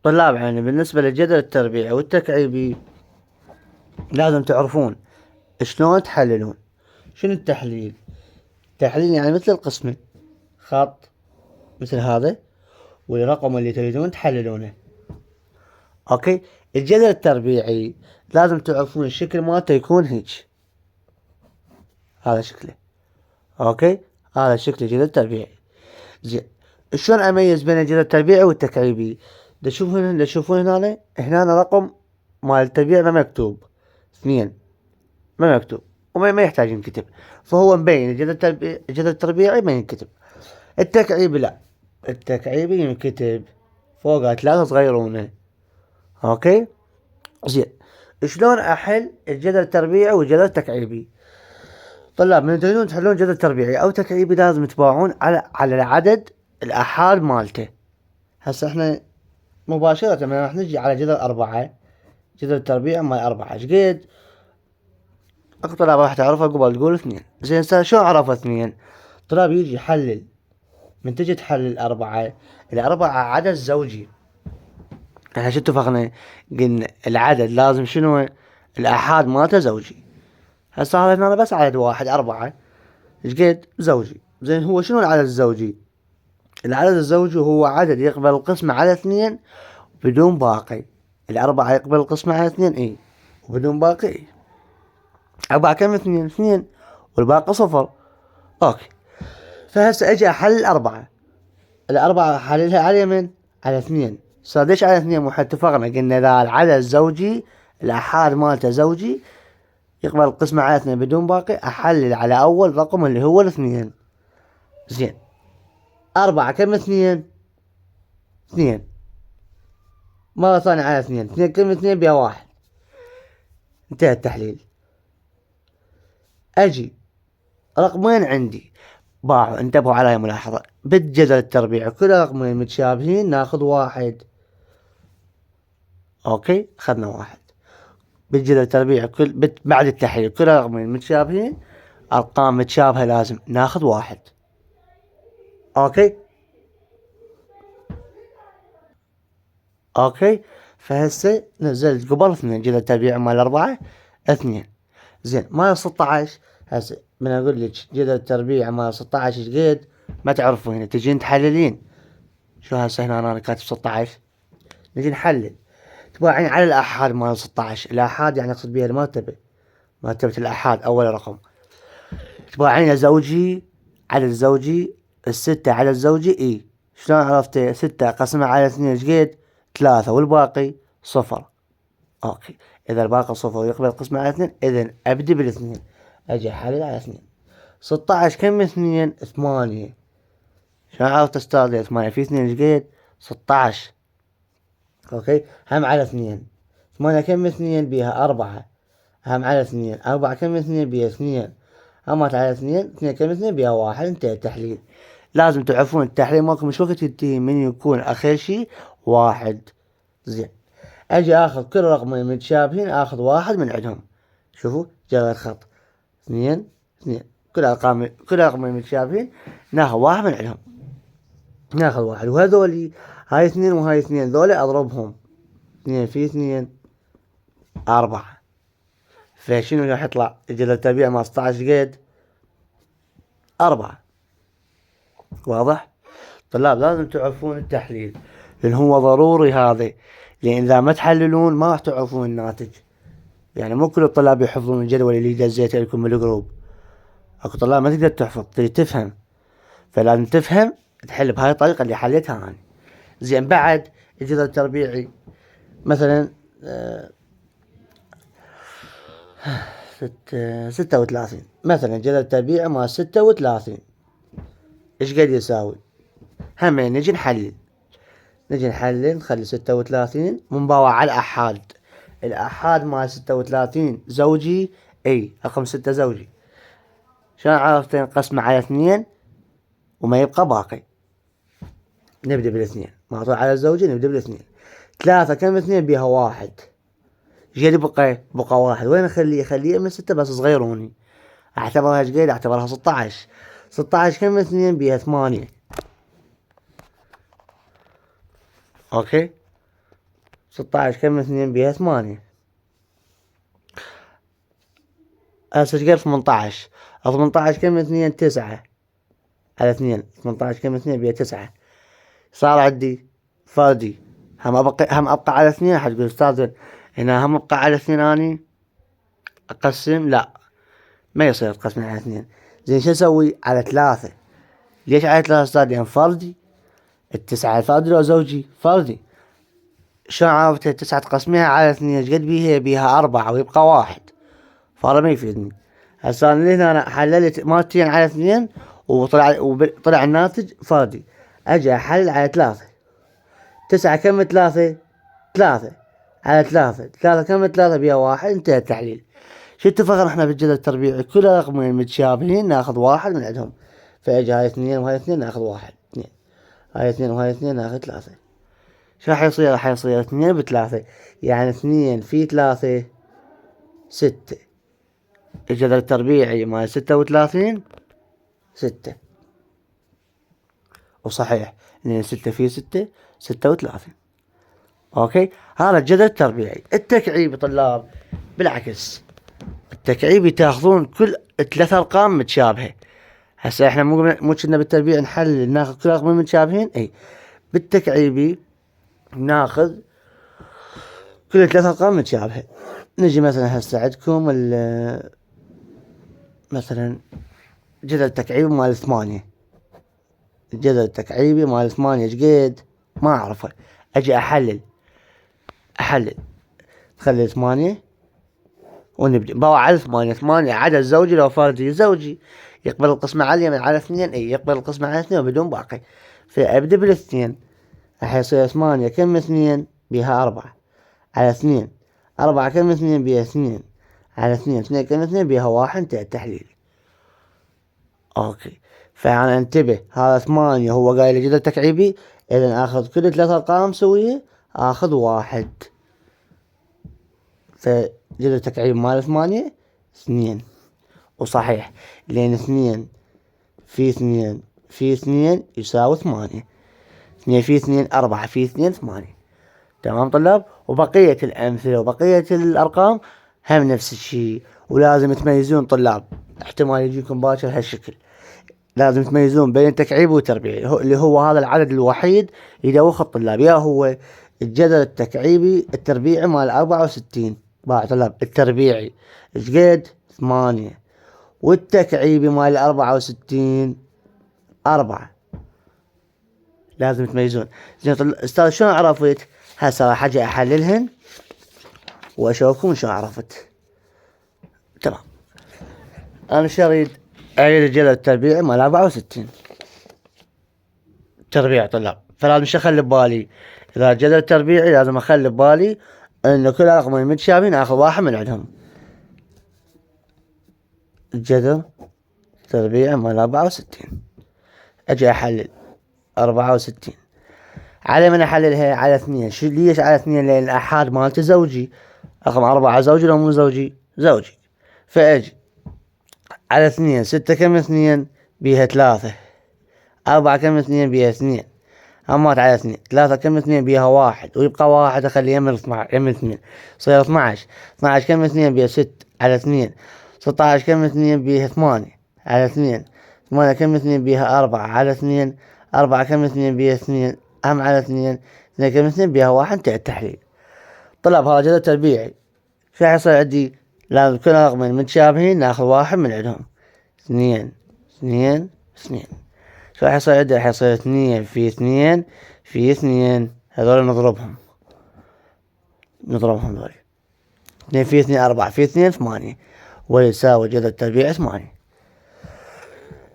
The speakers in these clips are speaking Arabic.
طلاب يعني بالنسبة للجدول التربيعي والتكعيبي لازم تعرفون شلون تحللون. شنو التحليل؟ التحليل يعني مثل القسمة، خط مثل هذا والرقم اللي تريدون تحللونه. اوكي. الجدول التربيعي لازم تعرفون الشكل مالته يكون هيك، هذا شكله. اوكي، هذا شكل الجدول التربيعي. زين، شلون اميز بين الجدول التربيعي والتكعيبي؟ تشوفون هنا رقم مال التربيع ما مكتوب، 2 ما مكتوب وما يحتاج ينكتب، فهو مبين الجدول التربيعي ما ينكتب. التكعيبي لا، التكعيبي ينكتب فوقه 3 صغيرونه. اوكي. زين، شلون احل الجدول التربيعي والجدول التكعيبي؟ طلاب من تريدون تحلون جدول تربيعي او تكعيبي لازم تباعون على العدد الاحاد مالته. هسه احنا مباشرة لما راح نجي على جدول 4، جدول التربيع مال 4 ايش قد؟ طلاب راح تعرفها قبل تقول 2. زين شو عرف 2؟ طلاب يجي يحلل، من تجي تحلل 4، الأربعة عدد زوجي. احنا شو اتفقنا؟ قلنا العدد لازم شنو؟ الآحاد مالته زوجي. هسه هذا هنا بس عدد واحد 4، ايش قد؟ زوجي. زين هو شنو العدد الزوجي؟ العدد الزوجي هو عدد يقبل القسمة على 2 بدون باقي. 4 يقبل القسمة على 2 اي، وبدون باقي اي. 4 كم؟ 2 2 والباقي 0. اوكي. فهسه اجي احلل 4، الأربعة احللها على من؟ على 2. صار ليش على 2؟ واحد اتفقنا قلنا اذا العدد زوجي، الآحاد مالته زوجي يقبل القسمة على 2 بدون باقي، احلل على اول رقم اللي هو 2. زين، 4 كم؟ 2 2 مرة ثانية على 2. 2 كم؟ 2 بها 1. انتهى التحليل. اجي رقمين عندي باعوا، انتبهوا على ملاحظة، بالجدول التربيعي كل رقمين متشابهين ناخذ 1. اوكي، اخذنا 1 بالجدول التربيعي. بعد التحليل كل رقمين متشابهين، ارقام متشابهة لازم ناخذ 1. اوكي. اوكي، فهسه نزلت قبل 2 جدول التربيعي مال 4 2. زين مال 16، هسه من اقول لك جدول التربيع مال 16 ايش قد؟ ما تعرفون، تجين تحللين. شو هسه هنا انا كاتب 16، نجي نحلل. تباعين على الآحاد مال 16. الآحاد يعني اقصد بها المرتبة، مرتبة الآحاد اول رقم. تباعين زوجي، عدد زوجي. 6 عدد زوجي اي. شلون عرفت؟ 6 قسمة على 2 ايش قد؟ 3 والباقي 0. اوكي، اذا الباقي 0 ويقبل القسمة على 2 اذا ابدي بالاثنين. اجي احلل على 2. 16 كم؟ 2 8. شلون عرفت استاذ 8 في 2 ايش قد؟ 16. اوكي، هم على 2. 8 كم؟ 2 بيها 4. هم على 2. 4 كم؟ 2 بيها 2. همت على 2. 2 كم؟ 2 بيها 1. انتهى التحليل. لازم تعرفون التحليل ماكو مش وقت ينتهي من يكون اخر شي 1. زين، اجي اخذ كل رقمين متشابهين اخذ 1 من عندهم. شوفوا جرى الخط 2 2. كل رقمين متشابهين ناخذ 1 من عندهم. ناخذ 1 وهذولي هاي 2 وهاي 2 ذولي اضربهم. 2 في 2 4. فشنو راح يطلع؟ الجدول التربيع مال 16 قد؟ 4. واضح؟ طلاب لازم تعرفون التحليل، لان هو ضروري هذا، لان اذا ما تحللون ما راح تعرفون الناتج. يعني مو كل الطلاب يحفظون الجدول اللي دزيته لكم بالجروب. اكو طلاب ما تقدر تحفظ، تريد تفهم، فلازم تفهم تحل بهاي الطريقة اللي حليتها انا. زين، بعد الجدول التربيعي مثلا 36 مثلا، جدول التربيع مال 36 ايش قد يساوي؟ هم نجي نحلل، نخلي 36 منباوع على الآحاد. الآحاد مال 36 زوجي اي، رقم 6 زوجي. شلون عرفت؟ نقسمه على 2 وما يبقى باقي، نبدأ بالاثنين. معطوه على الزوجي نبدأ بالاثنين. 3 كم؟ 2 بيها 1. ايش قد بقى 1. وين اخليه من 6 بس صغيروني. اعتبرها ايش قد؟ اعتبرها 16. 16 كم؟ 2 بيها 8. اوكي. 16 كم 2 بيها 8. هسه ايش قال 18؟ 18 كم 2 9 على 2. 18 كم 2 بيها 9. صار عندي فردي. هم ابقى على 2. حتقول استاذ هنا هم ابقى على 2 اني اقسم. لا ما يصير تقسم على 2. زين شو اسوي؟ على 3. ليش على 3 استاذ؟ يعني فردي. التسعة فردي لو زوجي؟ فردي. شلون عرفت 9 تقسميها على 2 ايش قد بيها 4 ويبقى 1. فهذا ما يفيدني. هسه انا هنا حللت مالتين على 2 وطلع الناتج فردي. اجي احلل على 3. 9 كم 3؟ 3 على 3. 3 كم 3 بيها 1. انتهى التحليل. شو اتفقنا احنا بالجدول التربيعي؟ كل رقمين متشابهين ناخذ 1 من عندهم. فاجي هاي 2 وهاي 2 ناخذ 1 2. هاي 2 وهاي 2 ناخذ 3. شو راح يصير؟ راح يصير 2 ب3. يعني 2 في 3 6. الجدول التربيعي مال 36 6. وصحيح لأن 6 في 6 36. اوكي هذا الجدول التربيعي. التكعيبي طلاب بالعكس. التكعيبي تاخذون كل 3 ارقام متشابهة. هسه احنا مو كنا بالتربيع نحلل ناخذ كل رقمين متشابهين. اي بالتكعيبي ناخذ كل 3 ارقام متشابهة. نجي مثلا هسه عندكم مثلا جدول التكعيبي مال 8. الجدول التكعيبي مال 8 ايش قد؟ ما اعرفه. اجي احلل نخلي 8 ونبدأ باو على 8 عدد زوجي لو فردي زوجي يقبل القسمة على اليمين على 2. اي يقبل القسمة على 2 وبدون باقي. فابدأ بالاثنين. راح يصير 8 كم 2 بيها 4 على 2. 4 كم 2 بيها 2 على 2. 2 كم 2 بيها 1. انتهى التحليل. اوكي فأنا انتبه. هذا 8 هو قايل جدول تكعيبي. اذا اخذ كل 3 ارقام سوية اخذ 1. فجدول تكعيب مال 8 2. وصحيح لأن 2 في 2 في 2 يساوي 8. 2 في 2 4 في 2 8. تمام طلاب. وبقية الأمثلة وبقية الأرقام هم نفس الشيء. ولازم تميزون طلاب. احتمال يجيكم باكر هالشكل. لازم تميزون بين التكعيب والتربيعي اللي هو هذا العدد الوحيد يدوخ الطلاب. يا هو الجدول التكعيبي التربيعي مال 64. باع طلاب التربيعي ايش قد؟ 8. والتكعيبي مال 64 4. لازم تميزون. زين استاذ شلون عرفت؟ هسه راح اجي احللهن واشوفكم شلون عرفت. تمام. انا شريد اعيد الجدول التربيعي مال 64 تربيع طلاب. فلازم شو اخلي ببالي؟ اذا الجدول التربيعي لازم اخلي ببالي انه كل رقمين متشابهين اخذ 1 من عندهم. الجدول التربيعي مال 64. اجي احلل 64 على من احللها؟ على 2. شو ليش على 2؟ لان الاحاد مالته زوجي. رقم 4 زوجي لو مو زوجي؟ زوجي. فاجي على 2. 6 كم 2 بيها 3. 4 كم 2 بيها 2. همات على 2. 3 كم 2 بيها 1 ويبقى 1 اخليه يم 2 صير 12. 12 كم 2 بيها 6 على 2. 16 كم 2 بيها 8 على 2. 8 كم 2 بيها 4 على 2. 4 كم 2 بيها 2 هم على 2. 2 كم 2 بيها 1. انتهى التحليل. طلاب هذا جدول تربيعي. شو راح يصير عندي؟ لازم كل رقمين متشابهين ناخذ 1 من عندهم. 2 2 2. شو راح يصير عندي؟ راح يصير 2 في 2 في 2. هذول نضربهم ذولي. 2 في 2 4 في 2 8. ويساوي جدول التربيع 8.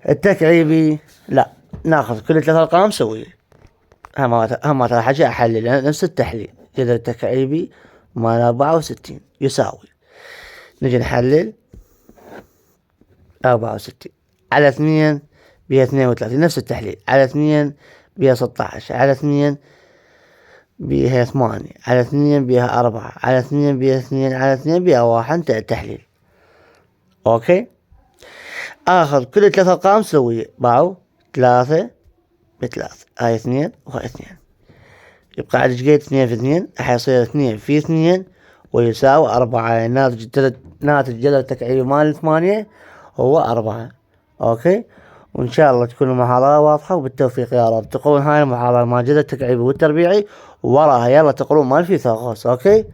التكعيبي لا ناخذ كل 3 ارقام سوية. هم راح اجي احلل نفس التحليل. جدول التكعيبي مال 64 يساوي. نجي نحلل 64 على 2 بيها 32. نفس التحليل. على 2 بيها 16. على 2 بيها 8. على 2 بيها 4. على 2 بيها 2. على 2 بيها 1. انتهى التحليل. اوكي اخذ كل 3 ارقام سوية. باعوا 3 ب3. هاي 2 وهاي 2 يبقى عاد ايش قد 2 في 2 راح يصير 2 في 2 ويساوي 4. ناتج جذر التكعيبي مال 8 هو 4. اوكي، وان شاء الله تكون المحاضرة واضحة، وبالتوفيق يا رب. تقرون هاي المحاضرة مال جذر التكعيبي والتربيعي، ووراها يلا تقرون مال فيثاغورس. اوكي.